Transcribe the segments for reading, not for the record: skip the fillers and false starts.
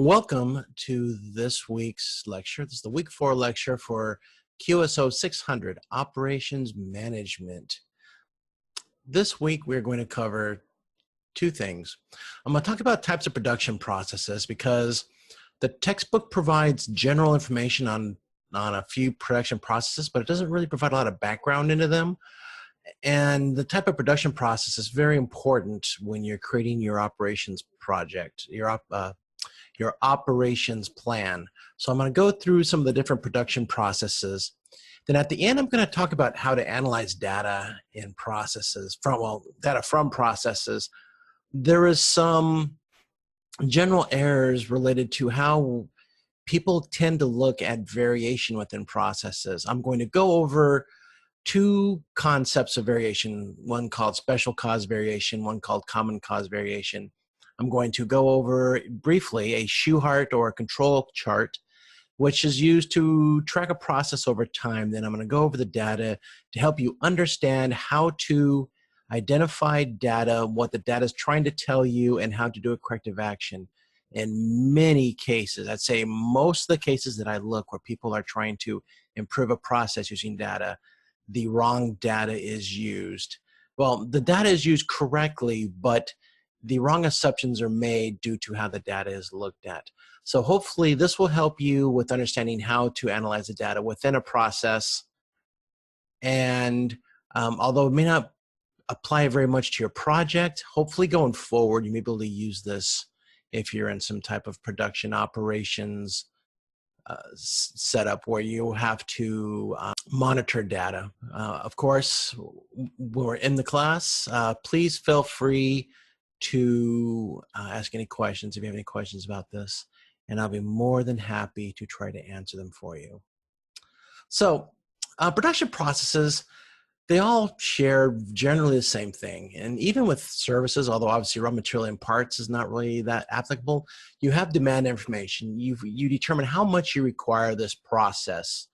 Welcome to this week's lecture. This is the week 4 lecture for QSO-600 Operations Management. This week we're going to cover two things. I'm going to talk about types of production processes because the textbook provides general information on a few production processes, but it doesn't really provide a lot of background into them. And the type of production process is very important when you're creating your operations project, your operations plan. So I'm going to go through some of the different production processes. Then at the end, I'm going to talk about how to analyze data in processes, data from processes. There is some general errors related to how people tend to look at variation within processes. I'm going to go over two concepts of variation, one called special cause variation, one called common cause variation. I'm going to go over briefly a Shewhart or a control chart, which is used to track a process over time. Then I'm going to go over the data to help you understand how to identify data, what the data is trying to tell you, and how to do a corrective action. In many cases, I'd say most of the cases that I look where people are trying to improve a process using data, the wrong data is used. Well, the data is used correctly, but the wrong assumptions are made due to how the data is looked at. So hopefully this will help you with understanding how to analyze the data within a process. And although it may not apply very much to your project, hopefully going forward you may be able to use this if you're in some type of production operations setup where you have to monitor data. Of course, when we're in the class, please feel free to ask any questions if you have any questions about this, and I'll be more than happy to try to answer them for you. So production processes, they all share generally the same thing. And even with services, although obviously raw material and parts is not really that applicable, you have demand information. You determine how much you require this process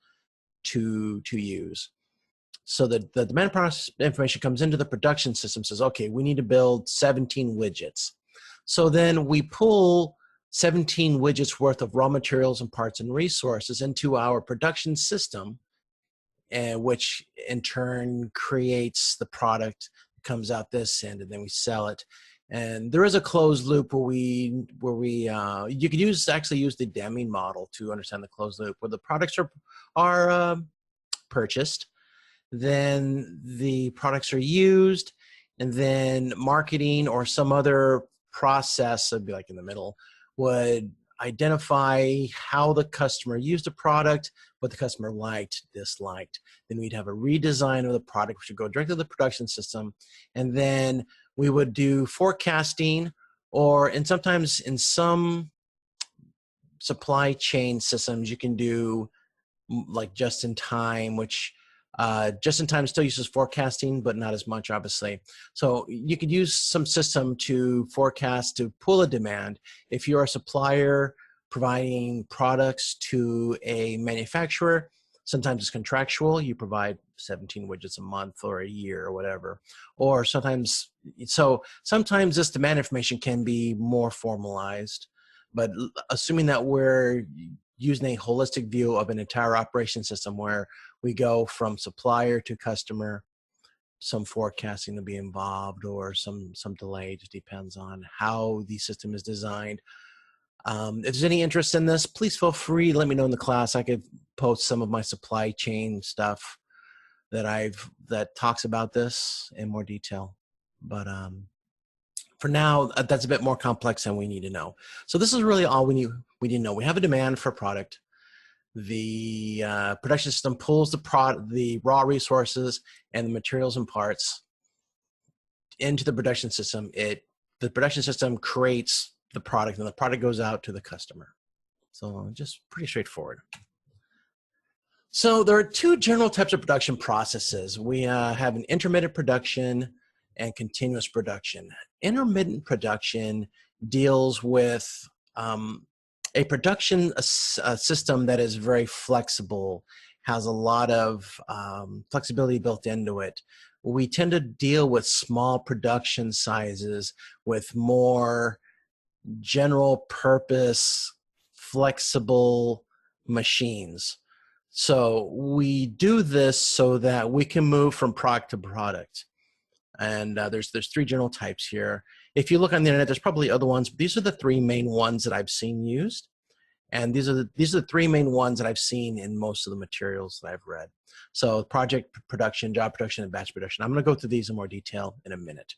to use. So the demand process information comes into the production system, says, okay, we need to build 17 widgets. So then we pull 17 widgets worth of raw materials and parts and resources into our production system, and which in turn creates the product that comes out this end, and then we sell it. And there is a closed loop where you could actually use the Deming model to understand the closed loop, where the products are purchased, then the products are used, and then marketing or some other process, would be like in the middle, would identify how the customer used the product, what the customer liked, disliked. Then we'd have a redesign of the product, which would go directly to the production system. And then we would do forecasting, and sometimes in some supply chain systems, you can do like just-in-time, which just-in-time still uses forecasting, but not as much, obviously. So you could use some system to forecast, to pull a demand. If you're a supplier providing products to a manufacturer, sometimes it's contractual. You provide 17 widgets a month or a year or whatever. Or sometimes this demand information can be more formalized. But assuming that we're using a holistic view of an entire operation system where we go from supplier to customer, some forecasting to be involved or some delay. It just depends on how the system is designed. If there's any interest in this, please feel free to let me know in the class. I could post some of my supply chain stuff that talks about this in more detail. But for now, that's a bit more complex than we need to know. So this is really all we need to know. We have a demand for a product. The production system pulls the raw resources and the materials and parts into the production system. The production system creates the product, and the product goes out to the customer. So just pretty straightforward. So there are two general types of production processes. We have an intermittent production and continuous production. Intermittent production deals with a production system that is very flexible, has a lot of flexibility built into it. We tend to deal with small production sizes with more general purpose, flexible machines. So we do this so that we can move from product to product. And there's three general types here. If you look on the internet, there's probably other ones, but these are the three main ones that I've seen used. And these are the three main ones that I've seen in most of the materials that I've read. So project production, job production, and batch production. I'm going to go through these in more detail in a minute.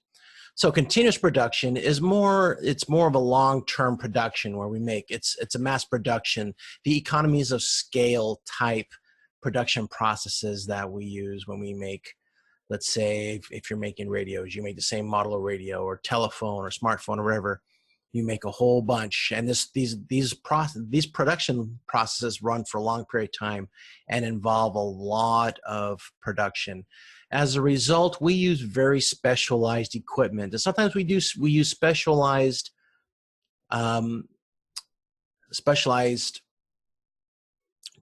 So continuous production is it's more of a long-term production where we make, it's a mass production, the economies of scale type production processes that we use when we make, let's say if you're making radios, you make the same model of radio or telephone or smartphone or whatever, you make a whole bunch. And these production processes run for a long period of time and involve a lot of production. As a result, we use very specialized equipment. And sometimes we use specialized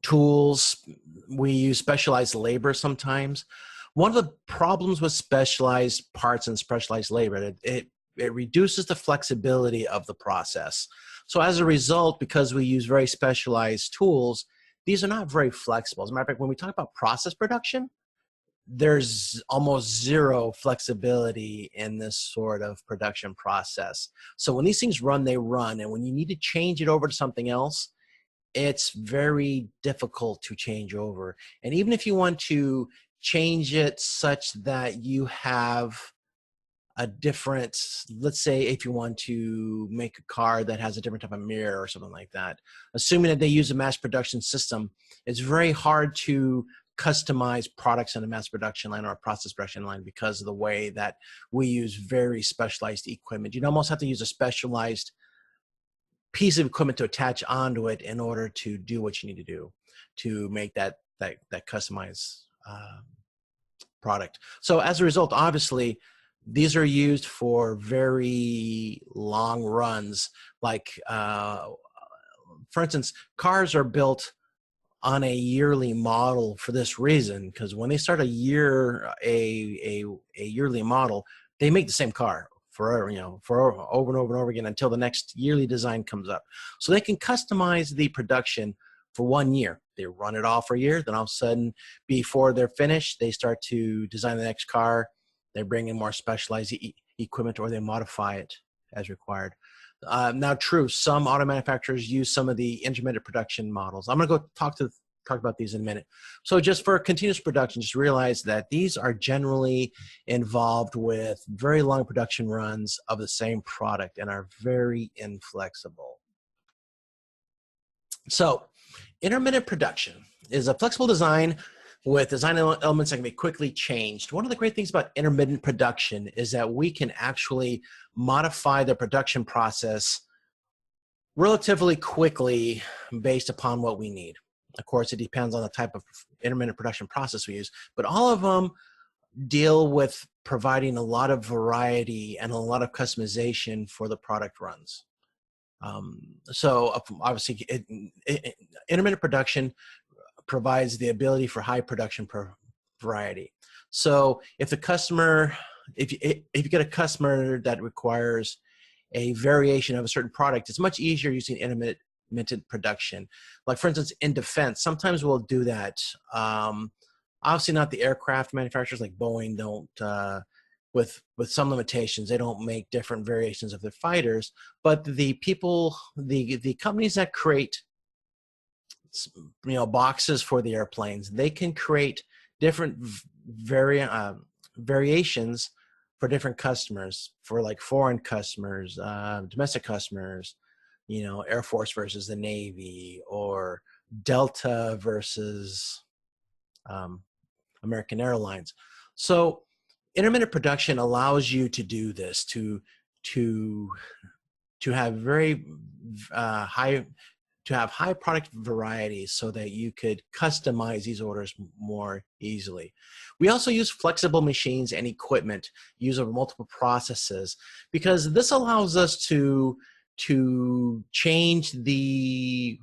tools. We use specialized labor sometimes. One of the problems with specialized parts and specialized labor, it reduces the flexibility of the process. So as a result, because we use very specialized tools, these are not very flexible. As a matter of fact, when we talk about process production, there's almost zero flexibility in this sort of production process. So when these things run, they run. And when you need to change it over to something else, it's very difficult to change over. And even if you want to change it such that you have a different, let's say if you want to make a car that has a different type of mirror or something like that, assuming that they use a mass production system, it's very hard to customize products on a mass production line or a process production line because of the way that we use very specialized equipment. You'd almost have to use a specialized piece of equipment to attach onto it in order to do what you need to do to make that customized product. So as a result, obviously, these are used for very long runs. Like, for instance, cars are built on a yearly model for this reason, because when they start a yearly model, they make the same car forever, for over and over and over again until the next yearly design comes up. So they can customize the production for 1 year. They run it all for a year, then all of a sudden, before they're finished, they start to design the next car. They bring in more specialized equipment or they modify it as required. Now, true, some auto manufacturers use some of the intermittent production models. I'm going to go talk about these in a minute. So just for continuous production, just realize that these are generally involved with very long production runs of the same product and are very inflexible. So intermittent production is a flexible design with design elements that can be quickly changed. One of the great things about intermittent production is that we can actually modify the production process relatively quickly based upon what we need. Of course, it depends on the type of intermittent production process we use, but all of them deal with providing a lot of variety and a lot of customization for the product runs. So obviously, intermittent production provides the ability for high production per variety. So if the customer, if you get a customer that requires a variation of a certain product, it's much easier using intermittent production. Like for instance, in defense, sometimes we'll do that. Obviously not the aircraft manufacturers like Boeing don't, with some limitations, they don't make different variations of their fighters, but the companies that create boxes for the airplanes, they can create different variations for different customers, for like foreign customers, domestic customers, Air Force versus the Navy, or Delta versus American Airlines. So intermittent production allows you to do this, to have very high product variety so that you could customize these orders more easily. We also use flexible machines and equipment used over multiple processes because this allows us to change the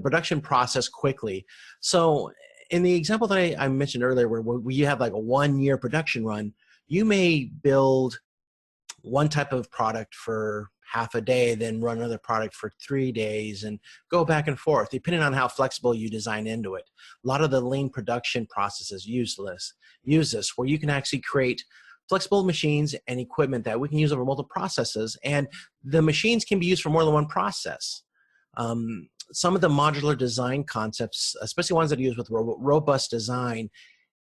production process quickly. So in the example that I mentioned earlier, where you have like a 1 year production run, you may build one type of product for half a day, then run another product for 3 days, and go back and forth, depending on how flexible you design into it. A lot of the lean production processes use this, where you can actually create flexible machines and equipment that we can use over multiple processes, and the machines can be used for more than one process. Some of the modular design concepts, especially ones that are used with robust design,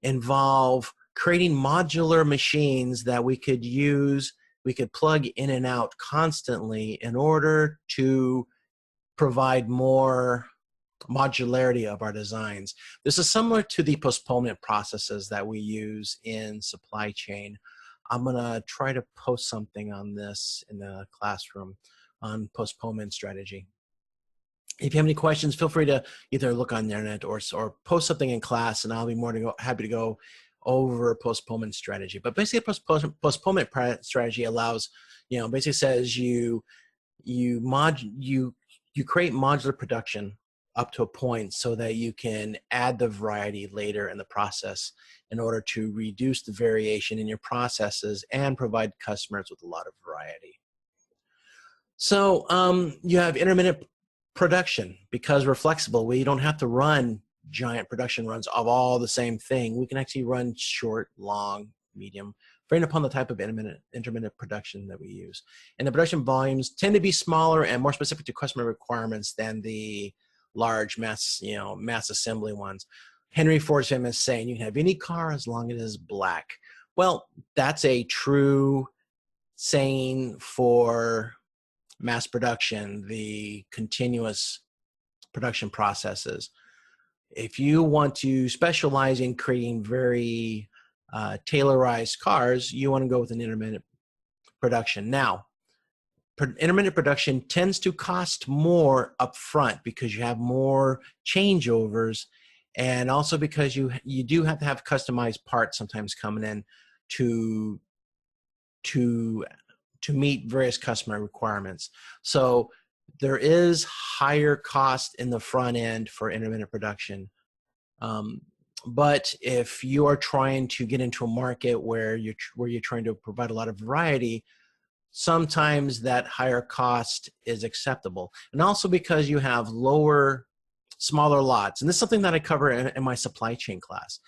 involve creating modular machines that we could plug in and out constantly in order to provide more modularity of our designs. This is similar to the postponement processes that we use in supply chain. I'm gonna try to post something on this in the classroom on postponement strategy. If you have any questions, feel free to either look on the internet or post something in class, and I'll be happy to go over postponement strategy. But basically, postponement strategy allows, basically says you create modular production up to a point so that you can add the variety later in the process in order to reduce the variation in your processes and provide customers with a lot of variety. So you have intermittent production. Because we're flexible, we don't have to run giant production runs of all the same thing. We can actually run short, long, medium, depending upon the type of intermittent production that we use. And the production volumes tend to be smaller and more specific to customer requirements than the large mass assembly ones. Henry Ford's famous saying, "You can have any car as long as it is black." Well, that's a true saying for mass production, the continuous production processes. If you want to specialize in creating very tailorized cars, you want to go with an intermittent production. Now, intermittent production tends to cost more upfront because you have more changeovers, and also because you do have to have customized parts sometimes coming in to meet various customer requirements. So there is higher cost in the front end for intermittent production. But if you are trying to get into a market where you're trying to provide a lot of variety, sometimes that higher cost is acceptable. And also because you have smaller lots. And this is something that I cover in my supply chain class.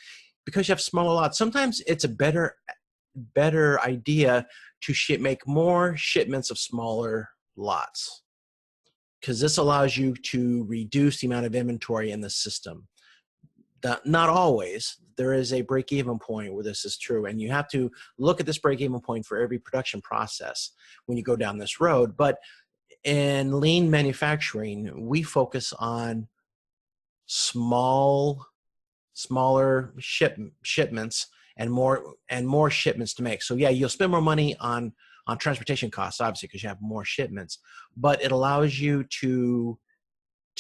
Because you have smaller lots, sometimes it's a better idea to make more shipments of smaller lots, because this allows you to reduce the amount of inventory in the system. Not always. There is a break-even point where this is true, and you have to look at this break-even point for every production process when you go down this road. But in lean manufacturing, we focus on smaller shipments and more shipments to make. So yeah, you'll spend more money on transportation costs, obviously, because you have more shipments, but it allows you to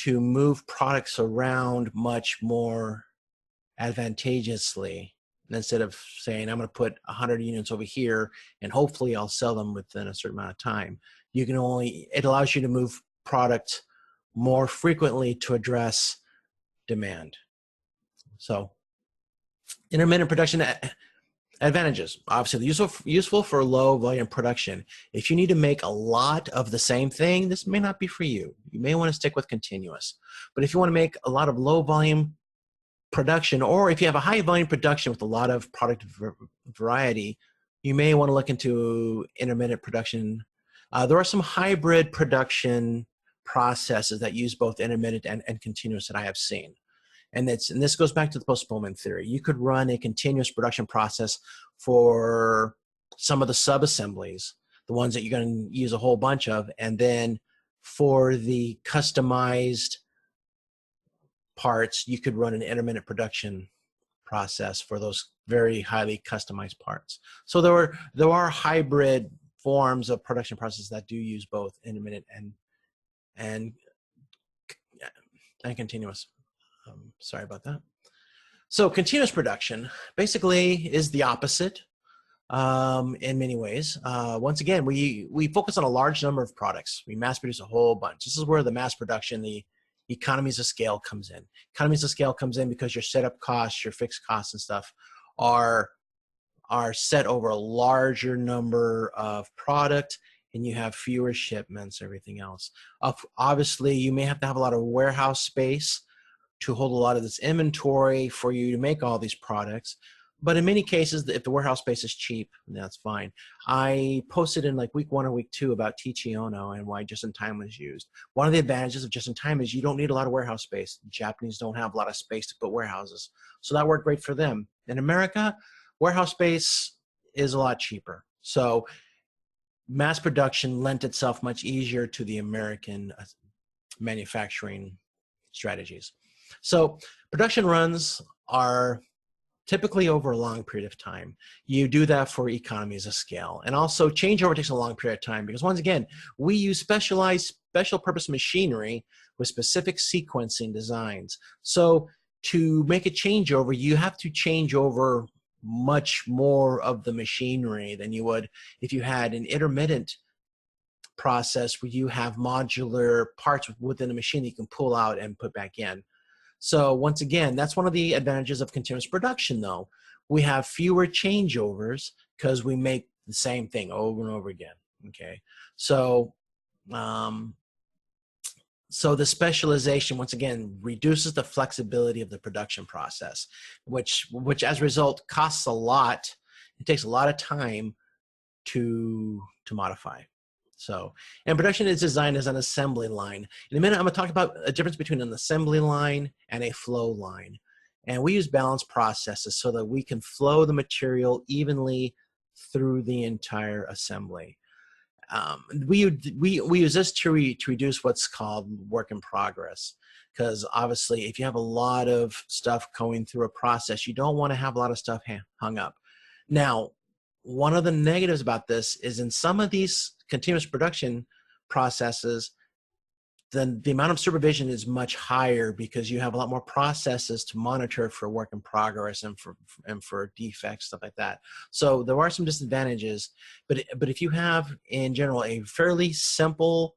move products around much more advantageously. Instead of saying, I'm going to put 100 units over here and hopefully I'll sell them within a certain amount of time. It allows you to move product more frequently to address demand. So intermittent production advantages. Obviously, useful for low volume production. If you need to make a lot of the same thing, this may not be for you. You may want to stick with continuous. But if you want to make a lot of low volume production, or if you have a high volume production with a lot of product variety, you may want to look into intermittent production. There are some hybrid production processes that use both intermittent and continuous that I have seen. And this goes back to the postponement theory. You could run a continuous production process for some of the sub-assemblies, the ones that you're going to use a whole bunch of, and then for the customized parts, you could run an intermittent production process for those very highly customized parts. So there are hybrid forms of production processes that do use both intermittent and continuous. Sorry about that. So continuous production basically is the opposite in many ways. Once again, we focus on a large number of products. We mass produce a whole bunch. This is where the mass production, the economies of scale comes in. Economies of scale comes in because your setup costs, your fixed costs and stuff are set over a larger number of product, and you have fewer shipments, everything else. Obviously, you may have to have a lot of warehouse space to hold a lot of this inventory for you to make all these products. But in many cases, if the warehouse space is cheap, that's fine. I posted in like week 1 or week 2 about Tichy Ono and why just-in-time was used. One of the advantages of just-in-time is you don't need a lot of warehouse space. Japanese don't have a lot of space to put warehouses. So that worked great for them. In America, warehouse space is a lot cheaper. So mass production lent itself much easier to the American manufacturing strategies. So production runs are typically over a long period of time. You do that for economies of scale. And also changeover takes a long period of time because once again, we use specialized special purpose machinery with specific sequencing designs. So to make a changeover, you have to change over much more of the machinery than you would if you had an intermittent process where you have modular parts within a machine that you can pull out and put back in. So once again, that's one of the advantages of continuous production though. We have fewer changeovers because we make the same thing over and over again, okay? So, so the specialization, once again, reduces the flexibility of the production process, which as a result costs a lot. It takes a lot of time to modify. So, and production is designed as an assembly line. In a minute, I'm going to talk about a difference between an assembly line and a flow line. And we use balanced processes so that we can flow the material evenly through the entire assembly. We use this to reduce what's called work in progress. Because obviously, if you have a lot of stuff going through a process, you don't want to have a lot of stuff hung up. Now, one of the negatives about this is in some of these continuous production processes, then the amount of supervision is much higher because you have a lot more processes to monitor for work in progress and for defects, stuff like that. So there are some disadvantages, but if you have in general a fairly simple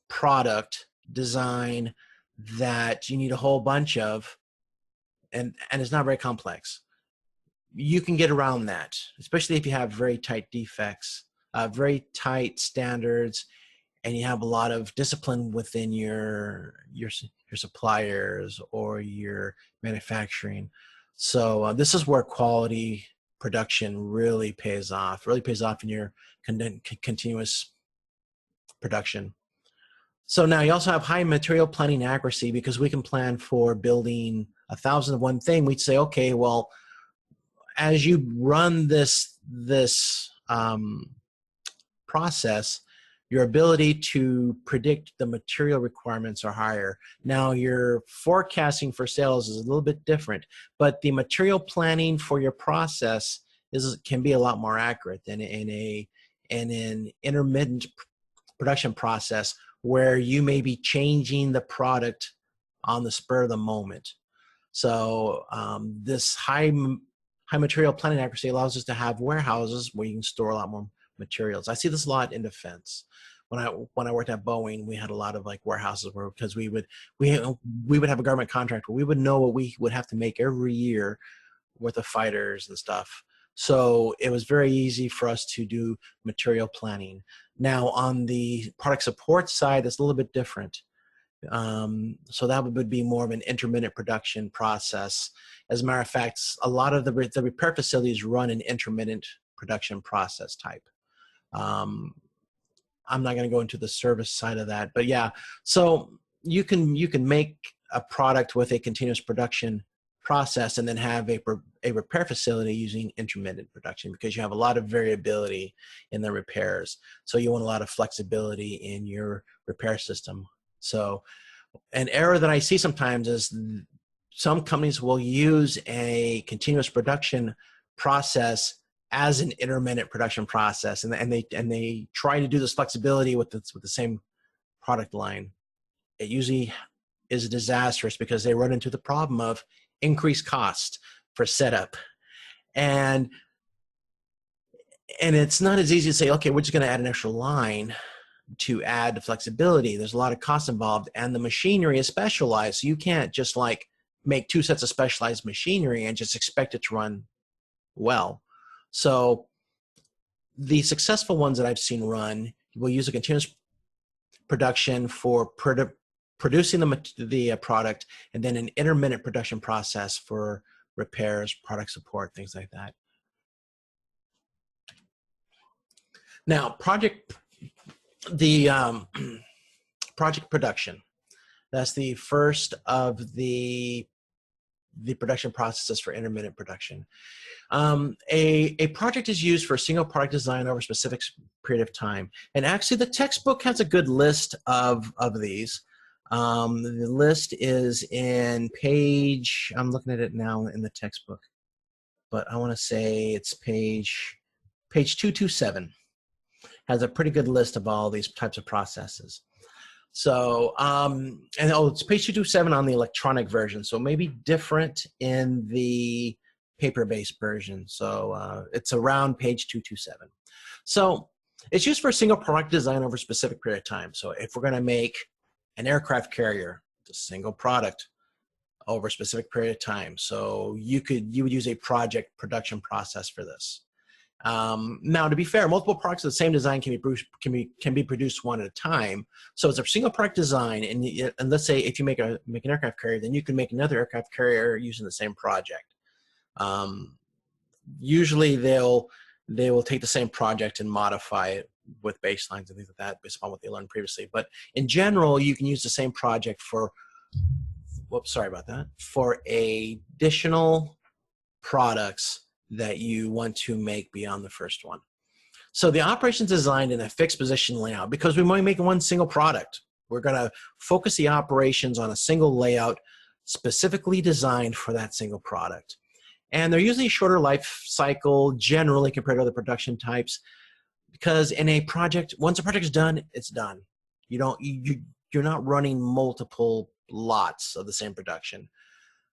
product design that you need a whole bunch of, and it's not very complex, you can get around that, especially if you have very tight defects, very tight standards, and you have a lot of discipline within your suppliers or your manufacturing. So this is where quality production really pays off. Really pays off in your continuous production. So now you also have high material planning accuracy because we can plan for building 1,000 of one thing. We'd say, okay, well, as you run this process, your ability to predict the material requirements are higher. Now your forecasting for sales is a little bit different, but the material planning for your process can be a lot more accurate than in an intermittent production process where you may be changing the product on the spur of the moment. So this high material planning accuracy allows us to have warehouses where you can store a lot more materials. I see this a lot in defense. When I worked at Boeing, we had a lot of like warehouses where because we would have a government contract where we would know what we would have to make every year worth of fighters and stuff. So it was very easy for us to do material planning. Now on the product support side, it's a little bit different. So that would be more of an intermittent production process. As a matter of fact, a lot of the repair facilities run an intermittent production process type. I'm not going to go into the service side of that, but yeah. So you can make a product with a continuous production process and then have a repair facility using intermittent production because you have a lot of variability in the repairs. So you want a lot of flexibility in your repair system. So an error that I see sometimes is some companies will use a continuous production process as an intermittent production process, and they try to do this flexibility with the same product line. It usually is disastrous because they run into the problem of increased cost for setup, and it's not as easy to say, okay, we're just going to add an extra line to add the flexibility. There's a lot of cost involved, and the machinery is specialized, so you can't just like make 2 sets of specialized machinery and just expect it to run well. So the successful ones that I've seen run will use a continuous production for producing the product, and then an intermittent production process for repairs, product support, things like that. Now, project production. That's the first of the production processes for intermittent production. A project is used for a single product design over a specific period of time. And actually, the textbook has a good list of these. The list is in page, I'm looking at it now in the textbook, but I want to say it's page 227. Has a pretty good list of all these types of processes. So, it's page 227 on the electronic version, so maybe different in the paper-based version. So it's around page 227. So it's used for a single product design over a specific period of time. So if we're going to make an aircraft carrier, it's a single product over a specific period of time. So you would use a project production process for this. Now, to be fair, multiple products of the same design can be produced one at a time. So it's a single product design, and let's say if you make an aircraft carrier, then you can make another aircraft carrier using the same project. Usually they will take the same project and modify it with baselines and things like that based upon what they learned previously. But in general, you can use the same project for additional products that you want to make beyond the first one. So the operations designed in a fixed position layout, because we might make one single product. We're going to focus the operations on a single layout specifically designed for that single product. And they're usually shorter life cycle generally compared to other production types, because in a project, once a project is done, it's done. You're not running multiple lots of the same production.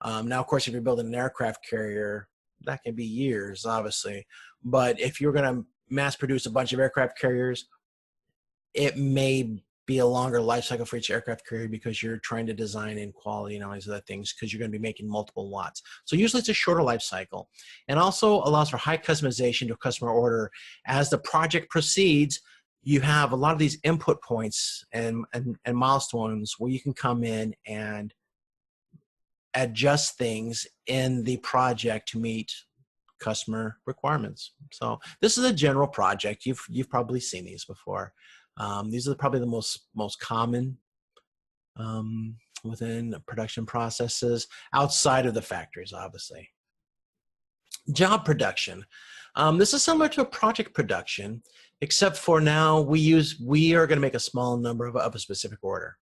Now, of course, if you're building an aircraft carrier, that can be years, obviously. But if you're going to mass produce a bunch of aircraft carriers, it may be a longer life cycle for each aircraft carrier because you're trying to design in quality and all these other things, because you're going to be making multiple lots. So usually it's a shorter life cycle, and also allows for high customization to a customer order. As the project proceeds, you have a lot of these input points and milestones where you can come in and adjust things in the project to meet customer requirements. So this is a general project. You've probably seen these before. These are probably the most common within production processes outside of the factories, obviously. Job production. This is similar to a project production, except for now we are going to make a small number of a specific order.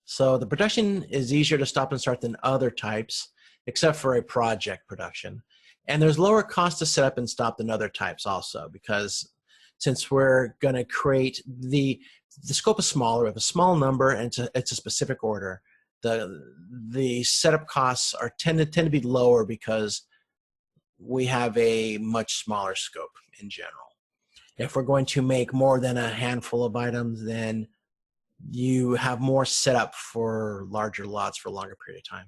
So the production is easier to stop and start than other types, except for a project production. And there's lower cost to set up and stop than other types also, because since we're going to create the scope is smaller, we have a small number, and it's a specific order. The setup costs tend to be lower because we have a much smaller scope in general. If we're going to make more than a handful of items, then you have more setup for larger lots for a longer period of time.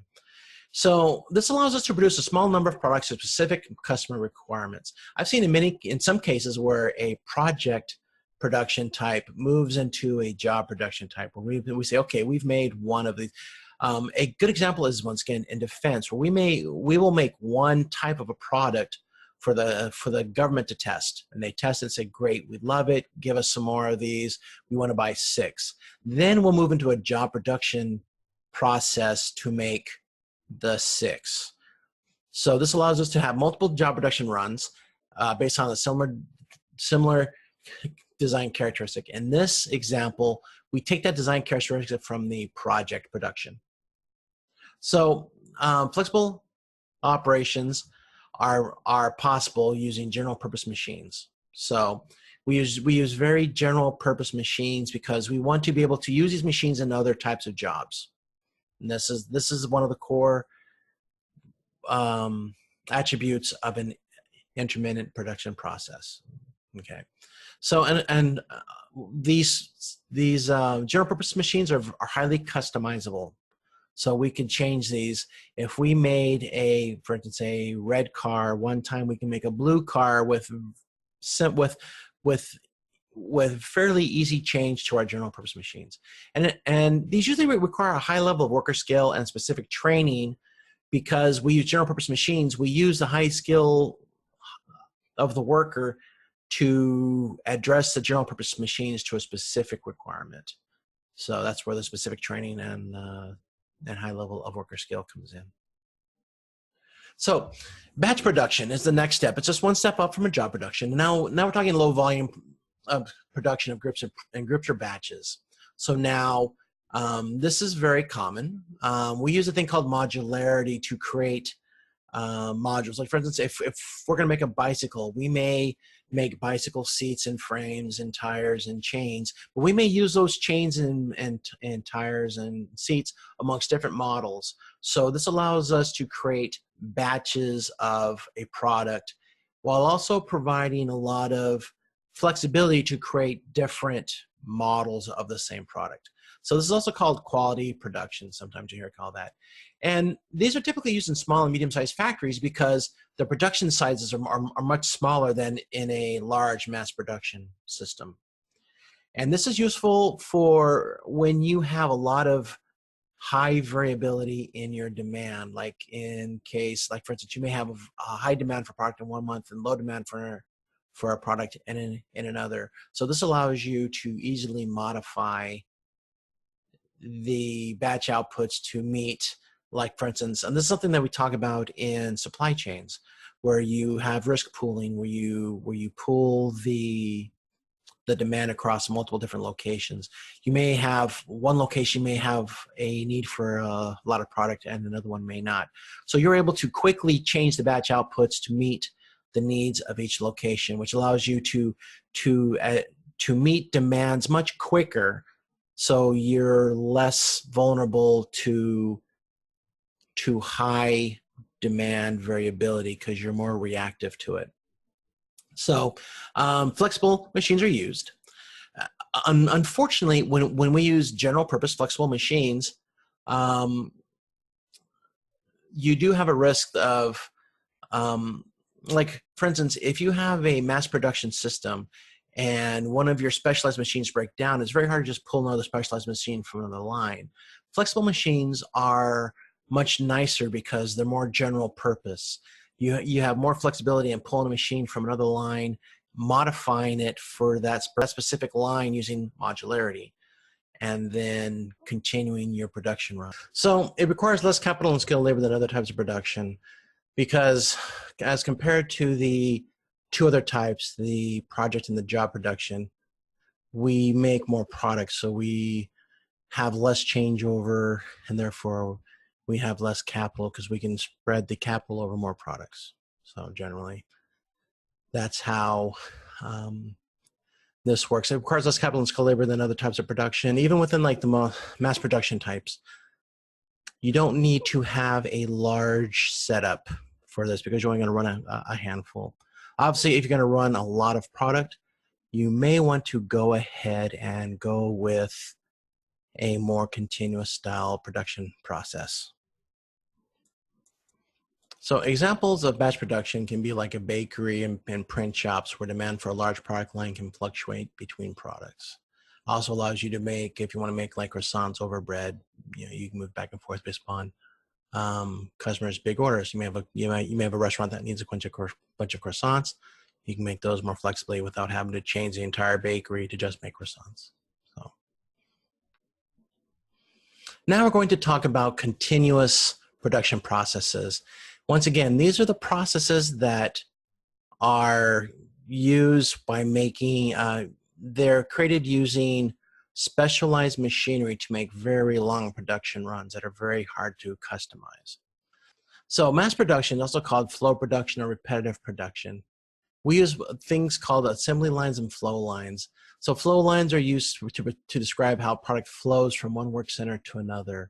So this allows us to produce a small number of products to specific customer requirements. I've seen in some cases where a project production type moves into a job production type, where we say, okay, we've made one of these. A good example is, once again, in defense, where we will make one type of a product for the government to test, and they test it and say, great, we love it, give us some more of these, we want to buy 6. Then we'll move into a job production process to make the 6. So this allows us to have multiple job production runs based on a similar design characteristic. In this example, we take that design characteristic from the project production. So flexible operations are possible using general purpose machines. So we use very general purpose machines because we want to be able to use these machines in other types of jobs. And this is one of the core attributes of an intermittent production process. Okay, so and these general purpose machines are highly customizable. So we can change these. If we made for instance, a red car one time, we can make a blue car with with with fairly easy change to our general purpose machines. And these usually require a high level of worker skill and specific training because we use general purpose machines. We use the high skill of the worker to address the general purpose machines to a specific requirement. So that's where the specific training and high level of worker skill comes in. So batch production is the next step. It's just one step up from a job production. Now we're talking low volume of production of grips and grips or batches. So now this is very common. We use a thing called modularity to create modules. Like for instance, if we're going to make a bicycle, we may make bicycle seats and frames and tires and chains, but we may use those chains and tires and seats amongst different models. So this allows us to create batches of a product while also providing a lot of flexibility to create different models of the same product. So this is also called quality production. Sometimes you hear it called that. And these are typically used in small and medium-sized factories because the production sizes are much smaller than in a large mass production system. And this is useful for when you have a lot of high variability in your demand, like in case, like for instance, you may have a high demand for product in 1 month and low demand for a product in another. So this allows you to easily modify the batch outputs to meet, like for instance, and this is something that we talk about in supply chains, where you have risk pooling, where you pool the demand across multiple different locations. You may have one location may have a need for a lot of product and another one may not. So you're able to quickly change the batch outputs to meet the needs of each location, which allows you to meet demands much quicker. So you're less vulnerable to high demand variability because you're more reactive to it. So flexible machines are used. Unfortunately, when we use general purpose flexible machines, you do have a risk of, like for instance, if you have a mass production system and one of your specialized machines break down, it's very hard to just pull another specialized machine from another line. Flexible machines are much nicer because they're more general purpose. You have more flexibility in pulling a machine from another line, modifying it for that specific line using modularity, and then continuing your production run. So it requires less capital and skilled labor than other types of production because as compared to the two other types, the project and the job production, we make more products, so we have less changeover, and therefore we have less capital because we can spread the capital over more products. So generally, that's how this works. It requires less capital and skilled labor than other types of production. Even within like the mass production types, you don't need to have a large setup for this because you're only going to run a handful. Obviously, if you're going to run a lot of product, you may want to go ahead and go with a more continuous style production process. So examples of batch production can be like a bakery and print shops where demand for a large product line can fluctuate between products. Also allows you to make, if you want to make like croissants over bread, you can move back and forth based upon customers' big orders. You may have a restaurant that needs a bunch of croissants. You can make those more flexibly without having to change the entire bakery to just make croissants. So now we're going to talk about continuous production processes. Once again, these are the processes that are used by making, they're created using specialized machinery to make very long production runs that are very hard to customize. So mass production, also called flow production or repetitive production. We use things called assembly lines and flow lines. So flow lines are used to describe how product flows from one work center to another.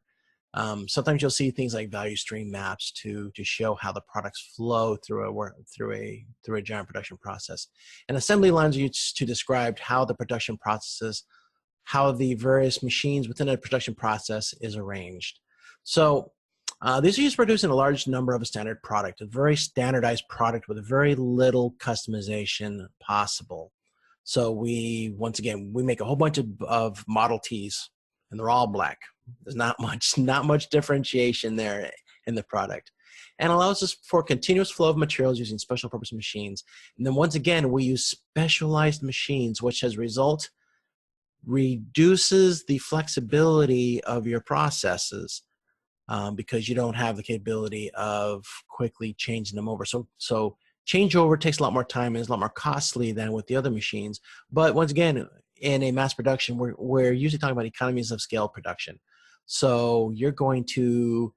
Sometimes you'll see things like value stream maps to show how the products flow through a giant production process. And assembly lines are used to describe how the production processes, how the various machines within a production process is arranged. So These are used for producing a large number of a standard product, a very standardized product with very little customization possible. So once again, we make a whole bunch of Model Ts, and they're all black. There's not much differentiation there in the product, and allows us for continuous flow of materials using special purpose machines. And then once again, we use specialized machines, which as a result reduces the flexibility of your processes. Because you don't have the capability of quickly changing them over. So changeover takes a lot more time and is a lot more costly than with the other machines. But once again, in a mass production, we're usually talking about economies of scale production. So you're going to,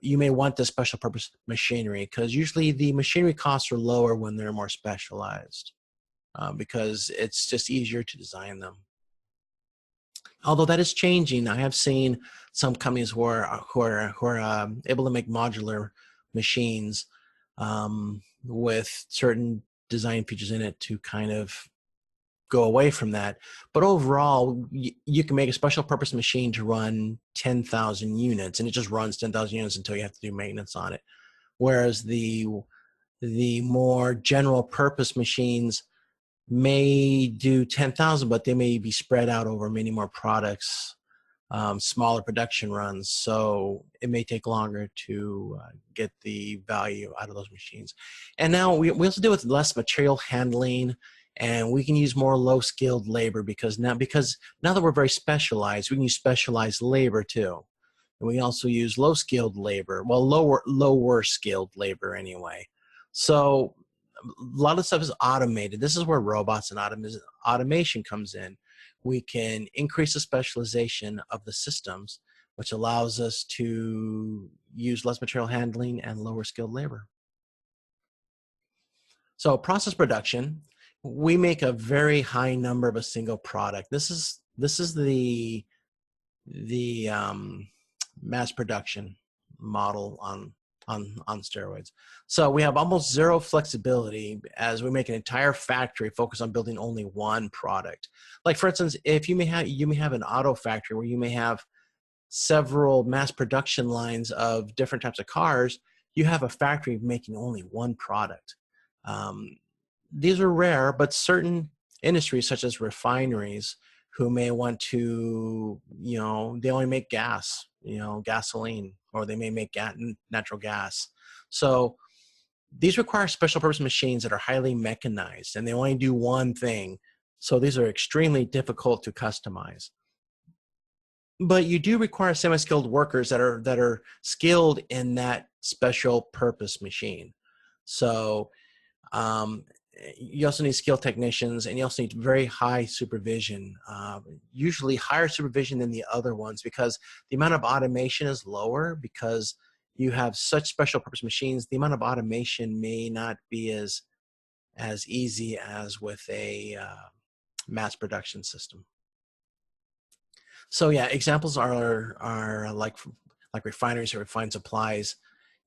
you may want the special purpose machinery because usually the machinery costs are lower when they're more specialized because it's just easier to design them. Although that is changing, I have seen some companies who are able to make modular machines with certain design features in it to kind of go away from that. But overall, you can make a special purpose machine to run 10,000 units, and it just runs 10,000 units until you have to do maintenance on it. Whereas the more general purpose machines may do 10,000, but they may be spread out over many more products, smaller production runs. So it may take longer to get the value out of those machines. And now we also deal with less material handling, and we can use more low-skilled labor because now that we're very specialized, we can use specialized labor too. And we also use low-skilled labor, well, lower skilled labor anyway. So a lot of stuff is automated. This is where robots and automation comes in. We can increase the specialization of the systems, which allows us to use less material handling and lower skilled labor. So process production, we make a very high number of a single product. This is the mass production model on steroids. So we have almost zero flexibility as we make an entire factory focus on building only one product. Like for instance, if you may have an auto factory where you may have several mass production lines of different types of cars, you have a factory making only one product. These are rare, but certain industries such as refineries who may want to, they only make gas, gasoline, or they may make natural gas. So these require special purpose machines that are highly mechanized and they only do one thing. So these are extremely difficult to customize. But you do require semi-skilled workers that are skilled in that special purpose machine. So you also need skilled technicians, and you also need very high supervision, usually higher supervision than the other ones because the amount of automation is lower because you have such special purpose machines. The amount of automation may not be as easy as with a mass production system. So yeah, examples are like refineries that refine supplies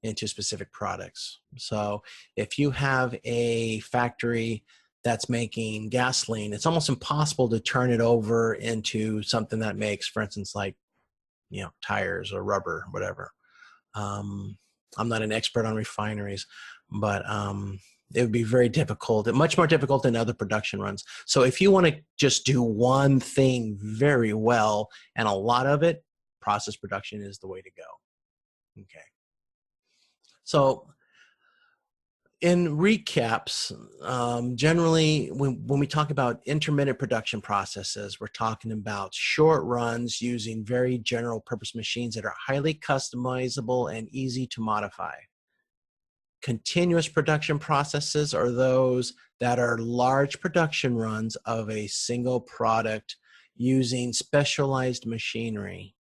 into specific products. So if you have a factory that's making gasoline, it's almost impossible to turn it over into something that makes, for instance, like, tires or rubber, whatever. I'm not an expert on refineries, but it would be very difficult, much more difficult than other production runs. So if you want to just do one thing very well and a lot of it, process production is the way to go. Okay. So in recaps, generally when we talk about intermittent production processes, we're talking about short runs using very general purpose machines that are highly customizable and easy to modify. Continuous production processes are those that are large production runs of a single product using specialized machinery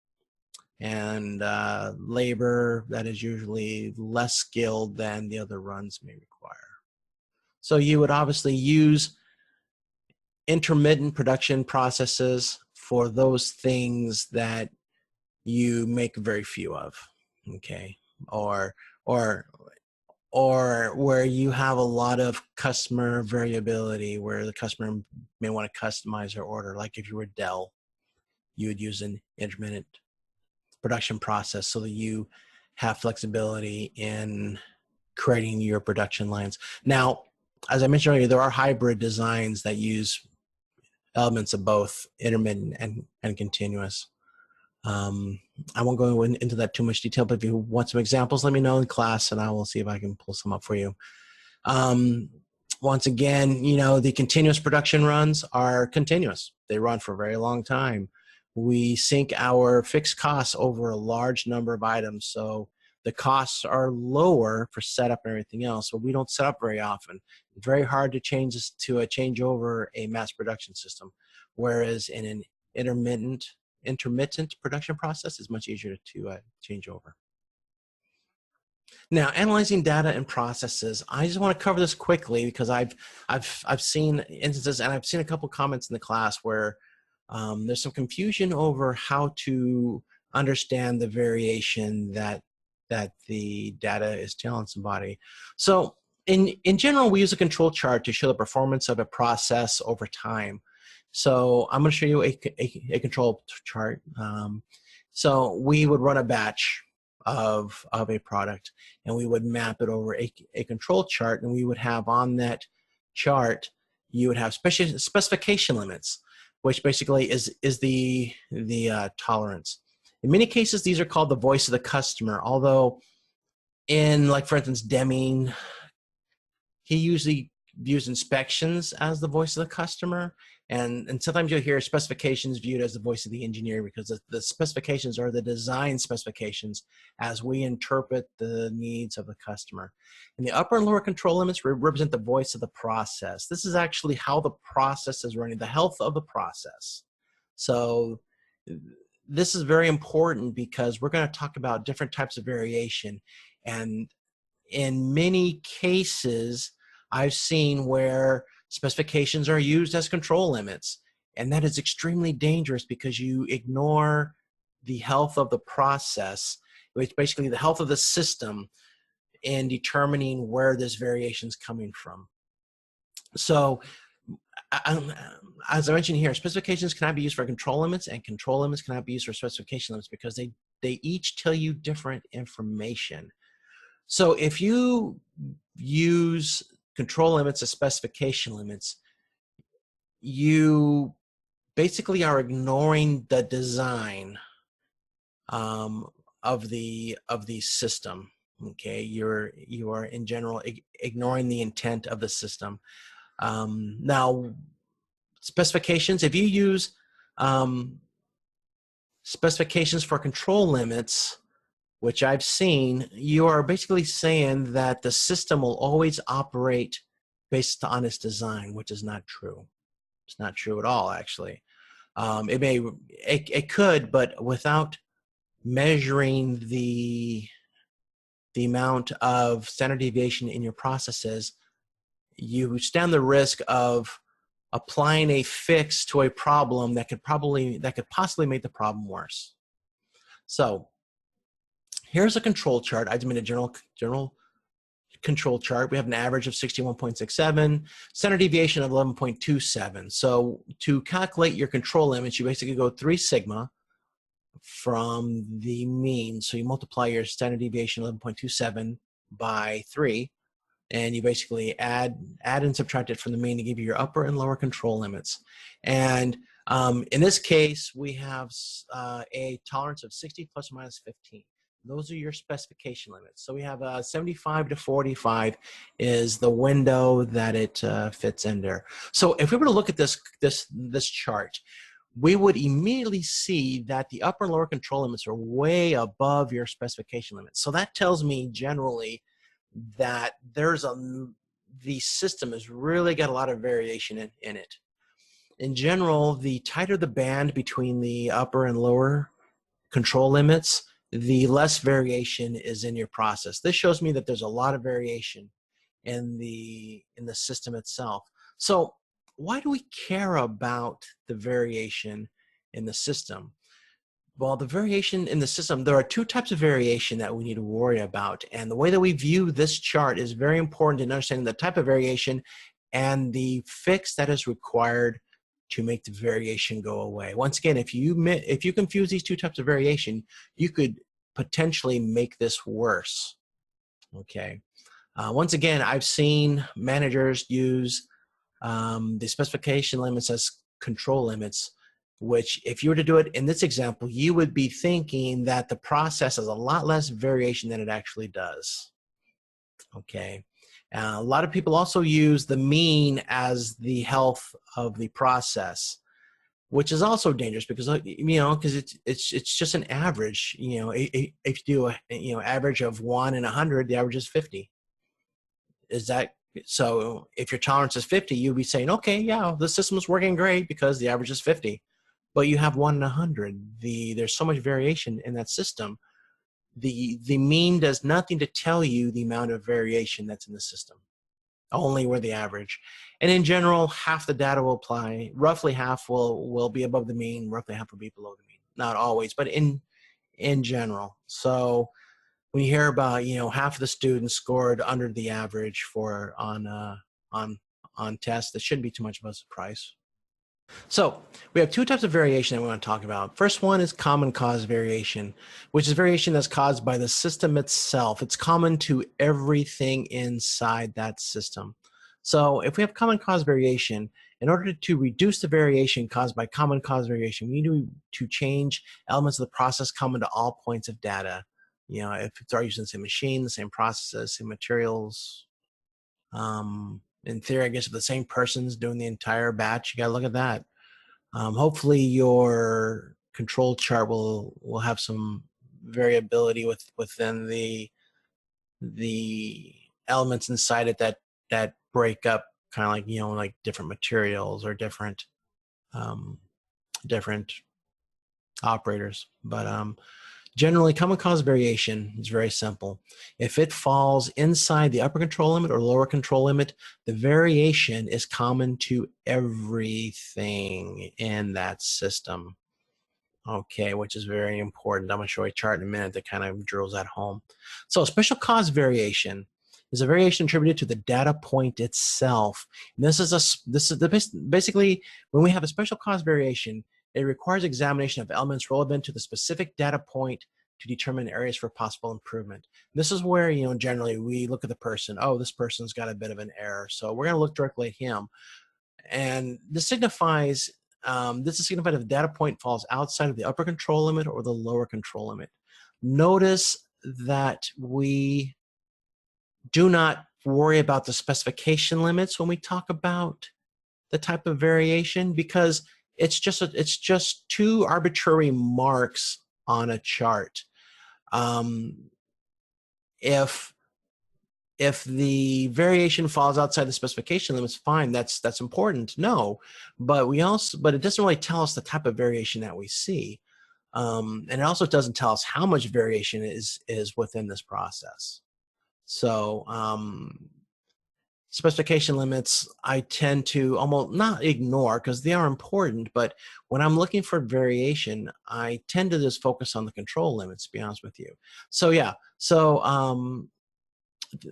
and labor that is usually less skilled than the other runs may require. So you would obviously use intermittent production processes for those things that you make very few of, okay? Or where you have a lot of customer variability, where the customer may want to customize their order. Like if you were Dell, you would use an intermittent production process so that you have flexibility in creating your production lines. Now, as I mentioned earlier, there are hybrid designs that use elements of both intermittent and continuous. I won't go into that too much detail, but if you want some examples, let me know in class and I will see if I can pull some up for you. Once again, you know, the continuous production runs are continuous. They run for a very long time. We sync our fixed costs over a large number of items, so the costs are lower for setup and everything else, but we don't set up very often. It's very hard to change over a mass production system, whereas in an intermittent production process is much easier to change over. Now, analyzing data and processes. I just want to cover this quickly because I've seen instances, and I've seen a couple comments in the class where there's some confusion over how to understand the variation that the data is telling somebody. So in general, we use a control chart to show the performance of a process over time. So I'm going to show you a control chart. So we would run a batch of a product, and we would map it over a control chart, and we would have on that chart, you would have specification limits, which basically is the tolerance. In many cases, these are called the voice of the customer, although in, like, for instance, Deming, he usually views inspections as the voice of the customer, and sometimes you'll hear specifications viewed as the voice of the engineer, because the specifications are the design specifications as we interpret the needs of the customer. And the upper and lower control limits represent the voice of the process. This is actually how the process is running, the health of the process. So this is very important because we're going to talk about different types of variation, and in many cases I've seen where specifications are used as control limits, and that is extremely dangerous because you ignore the health of the process, which basically the health of the system, in determining where this variation is coming from. So as I mentioned here, specifications cannot be used for control limits, and control limits cannot be used for specification limits because they each tell you different information. So if you use control limits as specification limits, you basically are ignoring the design of the system. Okay, you are in general ignoring the intent of the system. Now, specifications, if you use specifications for control limits, which I've seen, you are basically saying that the system will always operate based on its design, which is not true. It's not true at all, actually. It could, but without measuring the amount of standard deviation in your processes, you stand the risk of applying a fix to a problem that could possibly make the problem worse. So here's a control chart. I just made a general control chart. We have an average of 61.67, standard deviation of 11.27. So to calculate your control limits, you basically go 3 sigma from the mean. So you multiply your standard deviation 11.27 by 3, and you basically add and subtract it from the mean to give you your upper and lower control limits. And in this case, we have a tolerance of 60 plus or minus 15. Those are your specification limits. So we have 75 to 45 is the window that it fits in there. So if we were to look at this chart, we would immediately see that the upper and lower control limits are way above your specification limits. So that tells me generally that the system has really got a lot of variation in it. In general, the tighter the band between the upper and lower control limits, the less variation is in your process. This shows me that there's a lot of variation in the system itself. So why do we care about the variation in the system? Well, the variation in the system, there are 2 types of variation that we need to worry about. And the way that we view this chart is very important in understanding the type of variation and the fix that is required to make the variation go away. Once again, if you confuse these two types of variation, you could potentially make this worse. Okay. Once again, I've seen managers use the specification limits as control limits, which if you were to do it in this example, you would be thinking that the process has a lot less variation than it actually does. Okay. A lot of people also use the mean as the health of the process, which is also dangerous because because it's just an average. If you do a average of 1 and 100, the average is 50. Is that so? If your tolerance is 50, you'd be saying, okay, yeah, the system's working great because the average is 50. But you have 1 in 100. There's so much variation in that system. The mean does nothing to tell you the amount of variation that's in the system. Only we're the average. And in general, half the data will apply. Roughly half will be above the mean. Roughly half will be below the mean. Not always, but in general. So when you hear about half of the students scored under the average on tests, that shouldn't be too much of a surprise. So we have two types of variation that we want to talk about. First one is common cause variation, which is variation that's caused by the system itself. It's common to everything inside that system. So if we have common cause variation, in order to reduce the variation caused by common cause variation, we need to change elements of the process common to all points of data. If it's all using the same machine, the same processes, same materials. In theory, I guess if the same person's doing the entire batch, you got to look at that. Hopefully your control chart will have some variability within the elements inside it that break up kind of like different materials or different different operators. But generally, common cause variation is very simple. If it falls inside the upper control limit or lower control limit, the variation is common to everything in that system. Okay, which is very important. I'm going to show you a chart in a minute that kind of drills that home. So special cause variation is a variation attributed to the data point itself. And basically when we have a special cause variation, it requires examination of elements relevant to the specific data point to determine areas for possible improvement. This is where, generally we look at the person. Oh, this person's got a bit of an error, so we're going to look directly at him. And this signifies if the data point falls outside of the upper control limit or the lower control limit. Notice that we do not worry about the specification limits when we talk about the type of variation, because it's just two arbitrary marks on a chart. If the variation falls outside the specification limits, fine, that's important. No, but it doesn't really tell us the type of variation that we see, and it also doesn't tell us how much variation is within this process. So specification limits I tend to almost not ignore because they are important, but when I'm looking for variation, I tend to just focus on the control limits, to be honest with you. So yeah,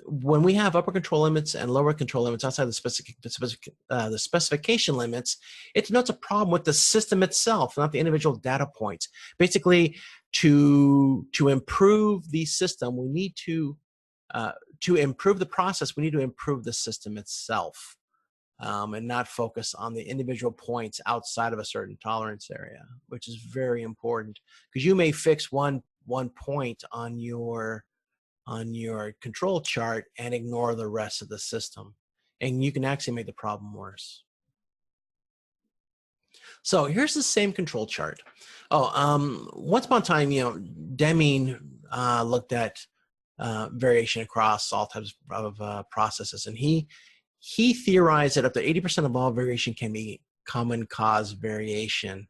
when we have upper control limits and lower control limits outside the specification limits, it denotes a problem with the system itself, not the individual data points. Basically, to improve the system, we need to improve the process, we need to improve the system itself, and not focus on the individual points outside of a certain tolerance area, which is very important, because you may fix one point on your control chart and ignore the rest of the system, and you can actually make the problem worse. So here's the same control chart. Once upon a time, Deming looked at variation across all types of processes, and he theorized that up to 80% of all variation can be common cause variation.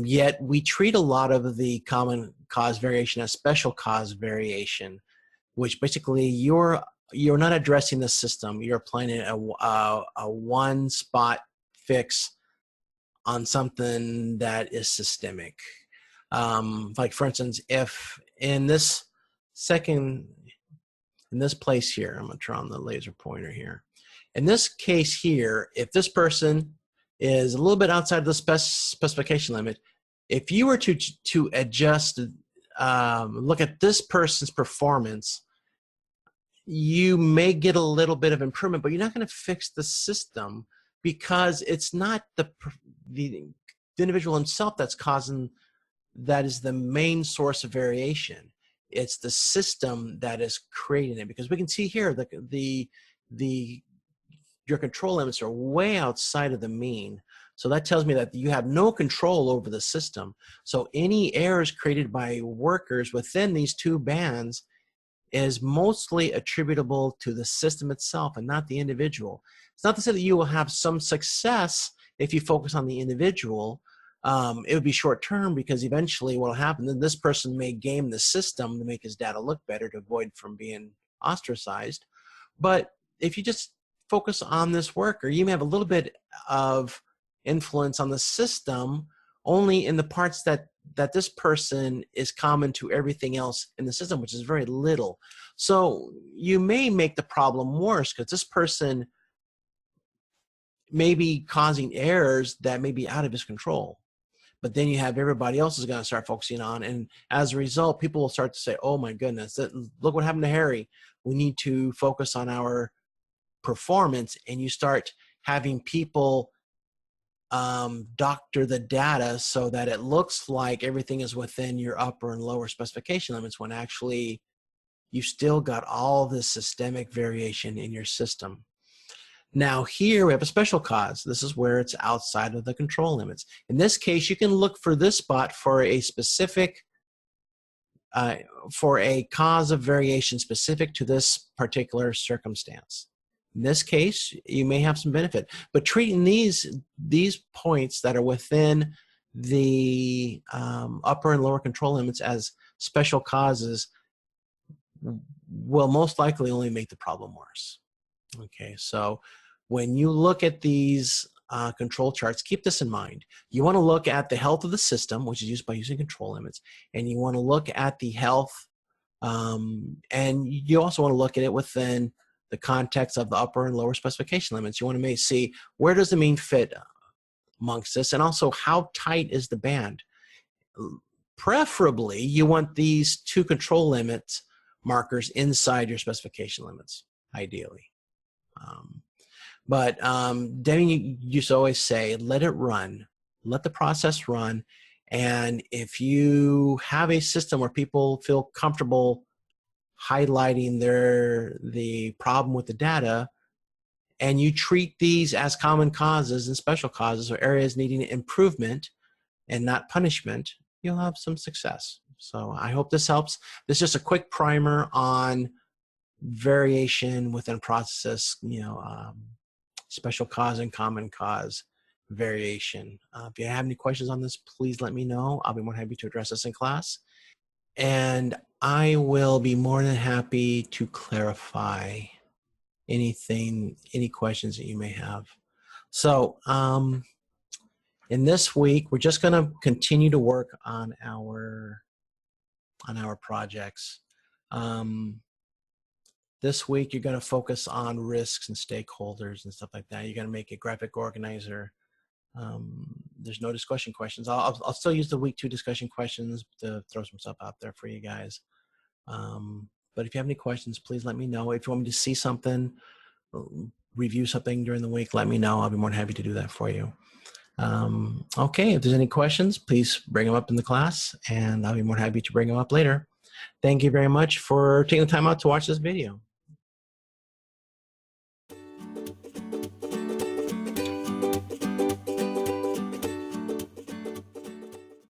Yet we treat a lot of the common cause variation as special cause variation, which basically you're not addressing the system. You're applying a one spot fix on something that is systemic. Like for instance, if in this place here, I'm going to turn on the laser pointer here. In this case here, if this person is a little bit outside of the specification limit. If you were to adjust, look at this person's performance, you may get a little bit of improvement, but you're not going to fix the system, because it's not the individual himself that's causing, that is the main source of variation. It's the system that is creating it, because we can see here your control limits are way outside of the mean. So that tells me that you have no control over the system. So any errors created by workers within these two bands is mostly attributable to the system itself and not the individual. It's not to say that you will have some success if you focus on the individual. It would be short term, because eventually what will happen, then this person may game the system to make his data look better, to avoid from being ostracized. But if you just focus on this worker, you may have a little bit of influence on the system only in the parts that this person is common to everything else in the system, which is very little. So you may make the problem worse, because this person may be causing errors that may be out of his control. But then you have everybody else is going to start focusing on, and as a result, people will start to say, oh my goodness, look what happened to Harry. We need to focus on our performance, and you start having people doctor the data so that it looks like everything is within your upper and lower specification limits, when actually you still got all this systemic variation in your system. Now here we have a special cause. This is where it's outside of the control limits. In this case, you can look for this spot for a specific, for a cause of variation specific to this particular circumstance. In this case, you may have some benefit, but treating these points that are within the upper and lower control limits as special causes will most likely only make the problem worse. Okay, so when you look at these control charts, keep this in mind. You want to look at the health of the system, which is used by using control limits, and you want to look at the health, and you also want to look at it within the context of the upper and lower specification limits. You want to see where does the mean fit amongst this, and also how tight is the band. Preferably, you want these two control limits markers inside your specification limits, ideally. But Debbie used to always say, let it run, let the process run, and if you have a system where people feel comfortable highlighting the problem with the data, and you treat these as common causes and special causes, or areas needing improvement and not punishment, you'll have some success. So I hope this helps. This is just a quick primer on variation within processes, special cause and common cause variation. If you have any questions on this, please let me know. I'll be more happy to address this in class. And I will be more than happy to clarify anything, any questions that you may have. So in this week, we're just going to continue to work on our projects. This week, you're going to focus on risks and stakeholders and stuff like that. You're going to make a graphic organizer. There's no discussion questions. I'll still use the week 2 discussion questions to throw some stuff out there for you guys. But if you have any questions, please let me know. If you want me to see something, review something during the week, let me know. I'll be more than happy to do that for you. Okay, if there's any questions, please bring them up in the class, and I'll be more than happy to bring them up later. Thank you very much for taking the time out to watch this video.